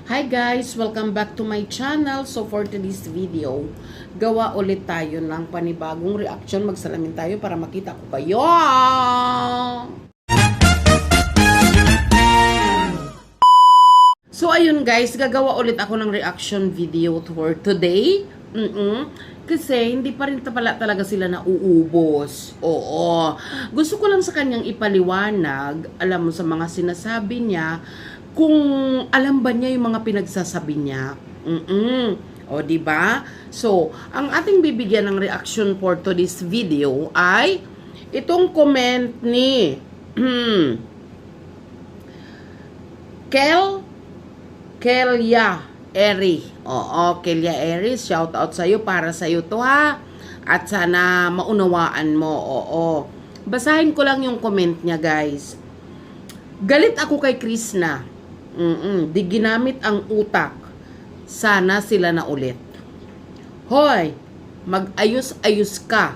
Hi guys! Welcome back to my channel. So for today's video, gawa ulit tayo ng panibagong reaction. Magsalamin tayo para makita ko kayo. So ayun guys, gagawa ulit ako ng reaction video for today. Kasi hindi pa rin pala talaga sila nauubos. Oo. Gusto ko lang sa kanyang ipaliwanag, alam mo sa mga sinasabi niya, kung alam ba niya yung mga pinagsasabi niya. O, di ba? So, ang ating bibigyan ng reaction for today's video ay itong comment ni Kelya Eri. Oo, Kelya Eri, shout out sa'yo, para sa'yo to ha. At sana maunawaan mo. Oo. Basahin ko lang yung comment niya guys. Galit ako kay Krishna. Di ginamit ang utak. Sana sila na ulit. Hoy, mag-ayos-ayos ka.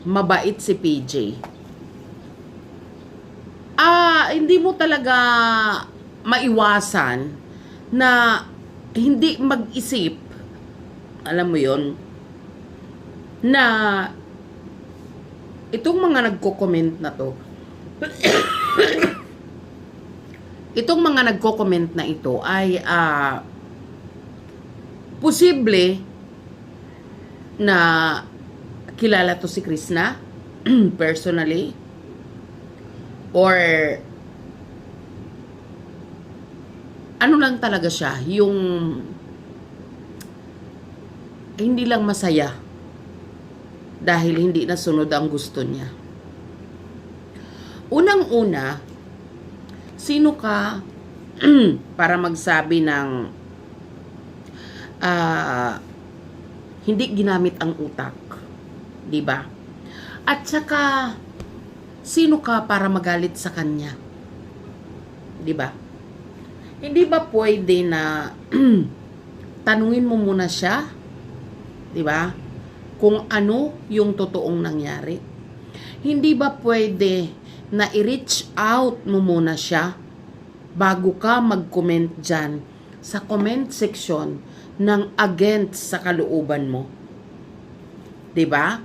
Mabait si PJ. Hindi mo talaga maiwasan na hindi mag-isip, alam mo yon, na itong mga nagko-comment na to, itong mga nagko-comment na ito ay posible na kilala to si Krishna personally, or ano lang talaga siya, yung hindi lang masaya dahil hindi nasunod ang gusto niya. Unang-una, sino ka para magsabi ng hindi ginamit ang utak, 'di ba? At saka sino ka para magalit sa kanya? 'Di ba? Hindi ba pwede na tanungin mo muna siya, 'di ba? Kung ano yung totoong nangyari. Hindi ba pwede na i-reach out mo muna siya bago ka mag-comment dyan sa comment section ng against sa kalooban mo? 'Di ba?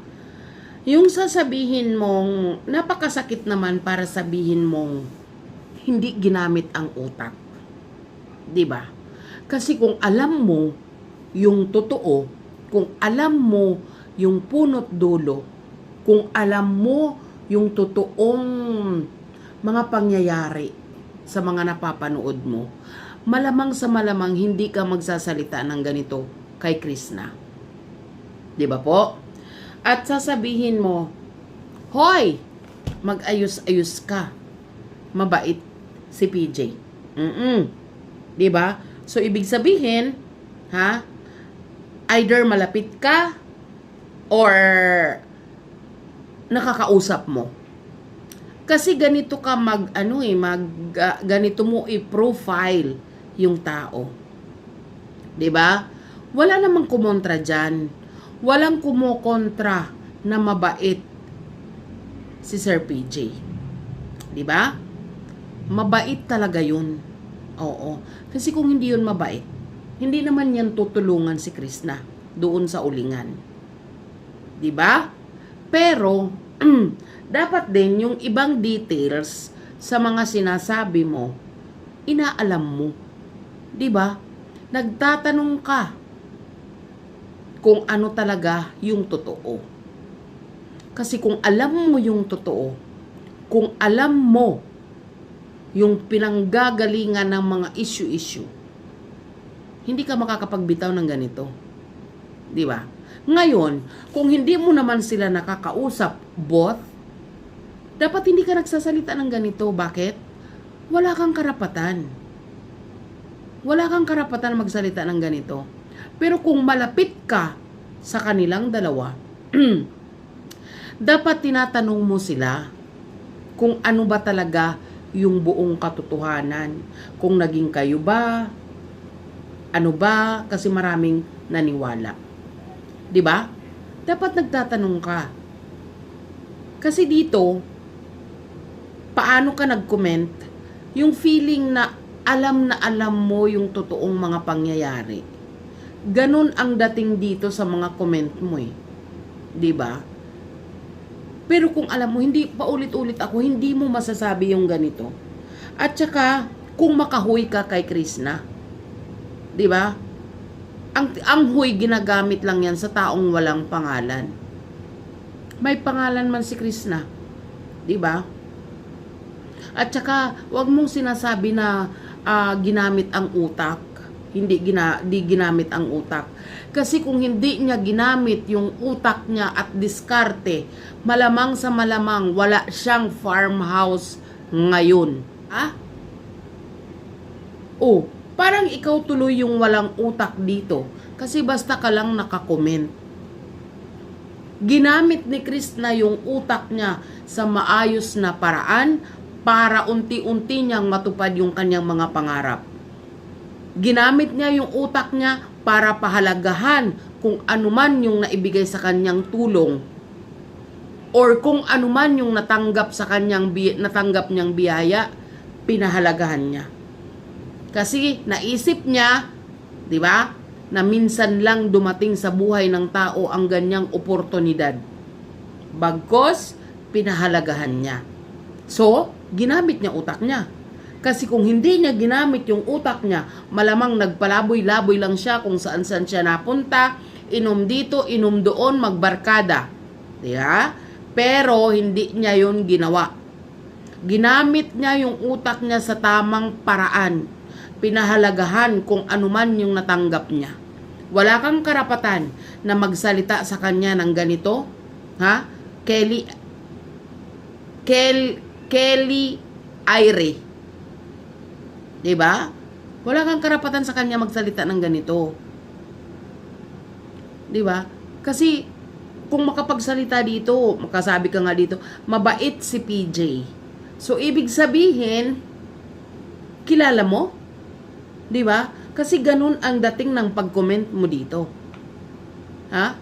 Yung sasabihin mong napakasakit naman para sabihin mong hindi ginamit ang utak. 'Di ba? Kasi kung alam mo yung totoo, kung alam mo yung punot dulo, kung alam mo yung totoong mga pangyayari sa mga napapanood mo, malamang sa malamang hindi ka magsasalita ng ganito kay Krishna. 'Di ba po? At sasabihin mo, hoy, mag-ayos-ayos ka. Mabait si PJ. 'Di ba? So ibig sabihin, either malapit ka or nakakausap mo. Kasi ganito ka ganito mo i-profile yung tao. 'Di ba? Wala namang kumontra diyan. Walang kumokontra na mabait si Sir PJ. 'Di ba? Mabait talaga 'yun. Oo. Kasi kung hindi 'yun mabait, hindi naman 'yan tutulungan si Krishna doon sa ulingan. 'Di ba? Pero dapat din yung ibang details sa mga sinasabi mo, inaalam mo. 'Di ba? Nagtatanong ka kung ano talaga yung totoo. Kasi kung alam mo yung totoo, kung alam mo yung pinanggagalingan ng mga issue, hindi ka makakapagbitaw ng ganito. 'Di ba? Ngayon, kung hindi mo naman sila nakakausap both, dapat hindi ka nagsasalita ng ganito. Bakit? Wala kang karapatan. Wala kang karapatan magsalita ng ganito. Pero kung malapit ka sa kanilang dalawa, dapat tinatanong mo sila kung ano ba talaga yung buong katotohanan. Kung naging kayo ba, ano ba, kasi maraming naniwala. 'Di ba? Dapat nagtatanong ka. Kasi dito, paano ka nag-comment, yung feeling na alam na alam mo yung totoong mga pangyayari. Ganun ang dating dito sa mga comment mo eh. 'Di ba? Pero kung alam mo, hindi paulit-ulit ako, hindi mo masasabi yung ganito. At saka, kung makahuy ka kay Krishna, 'di ba? Ang huy ginagamit lang yan sa taong walang pangalan. May pangalan man si Krishna, 'di ba? At saka, wag mong sinasabi na ginamit ang utak. Hindi ginamit ang utak. Kasi kung hindi niya ginamit yung utak niya at diskarte, malamang sa malamang wala siyang farmhouse ngayon. Ha? Oh, parang ikaw tuloy yung walang utak dito. Kasi basta ka lang nakakomment. Ginamit ni Krishna yung utak niya sa maayos na paraan para unti-unti niyang matupad yung kanyang mga pangarap. Ginamit niya yung utak niya para pahalagahan kung anuman yung naibigay sa kanyang tulong or kung anuman yung natanggap niyang biyaya, pinahalagahan niya. Kasi naisip niya, 'di ba, na minsan lang dumating sa buhay ng tao ang ganyang oportunidad. Bagkos, pinahalagahan niya. So, ginamit niya utak niya. Kasi kung hindi niya ginamit yung utak niya, malamang nagpalaboy-laboy lang siya kung saan-saan siya napunta, inom dito, inom doon, magbarkada. Diba? Pero hindi niya yun ginawa. Ginamit niya yung utak niya sa tamang paraan. Pinahalagahan kung anuman yung natanggap niya. Wala kang karapatan na magsalita sa kanya ng ganito. Ha? Kelly Aire. Diba? Wala kang karapatan sa kanya magsalita ng ganito. Diba? Kasi kung makapagsalita dito, makasabi ka nga dito, mabait si PJ. So, ibig sabihin, kilala mo? Diba? Kasi ganun ang dating ng pag-comment mo dito. Ha?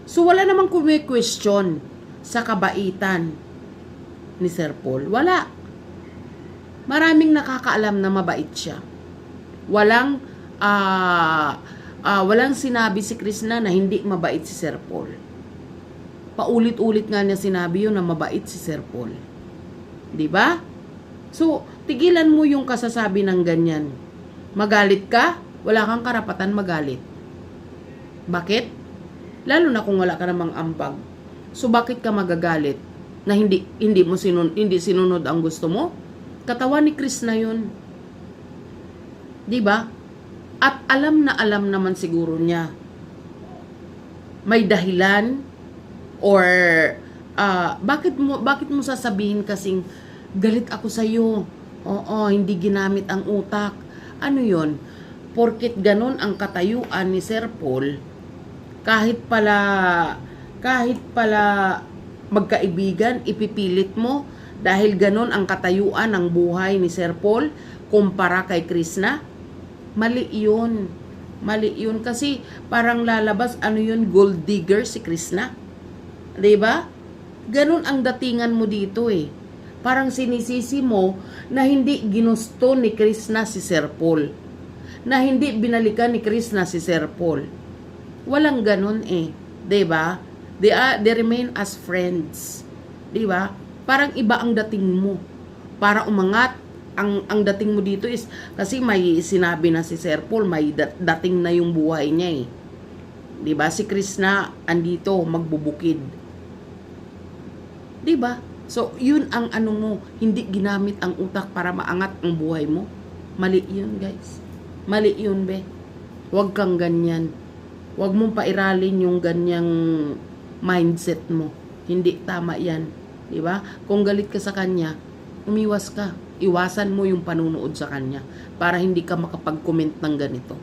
So, wala namang question sa kabaitan ni Sir Paul. Wala. Maraming nakakaalam na mabait siya. Walang sinabi si Krishna na hindi mabait si Sir Paul. Paulit-ulit nga niya sinabi yun na mabait si Sir Paul. 'Di ba? So, tigilan mo yung kasasabi ng ganyan. Magalit ka, wala kang karapatan magalit. Bakit? Lalo na kung wala ka namang ambag. So, bakit ka magagalit na hindi sinunod ang gusto mo? Katawan ni Krishna yun. 'Di ba? At alam naman siguro niya. May dahilan or bakit mo sasabihin kasing galit ako sa iyo? Oo, hindi ginamit ang utak. Ano 'yon? Porket ganon ang katayuan ni Sir Paul, kahit pala magkaibigan, ipipilit mo dahil ganon ang katayuan ng buhay ni Sir Paul kumpara kay Krishna. Mali yun. Mali yun kasi parang lalabas gold digger si Krishna. 'Di ba? Ganon ang datingan mo dito eh. Parang sinisisi mo na hindi ginusto ni Krishna si Sir Paul. Na hindi binalikan ni Krishna si Sir Paul. Walang ganon eh. 'Di ba? They remain as friends. 'Di ba? Parang iba ang dating mo. Para umangat, ang dating mo dito is, kasi may sinabi na si Sir Paul, may dating na yung buhay niya eh. 'Di ba? Si Krishna andito magbubukid. 'Di ba? So, yun ang mo, hindi ginamit ang utak para maangat ang buhay mo. Mali yun, guys. Mali yun, be. Huwag kang ganyan. Huwag mong pairalin yung ganyang mindset mo. Hindi tama yan. 'Di ba? Kung galit ka sa kanya, umiwas ka. Iwasan mo yung panunood sa kanya para hindi ka makapag-comment ng ganito.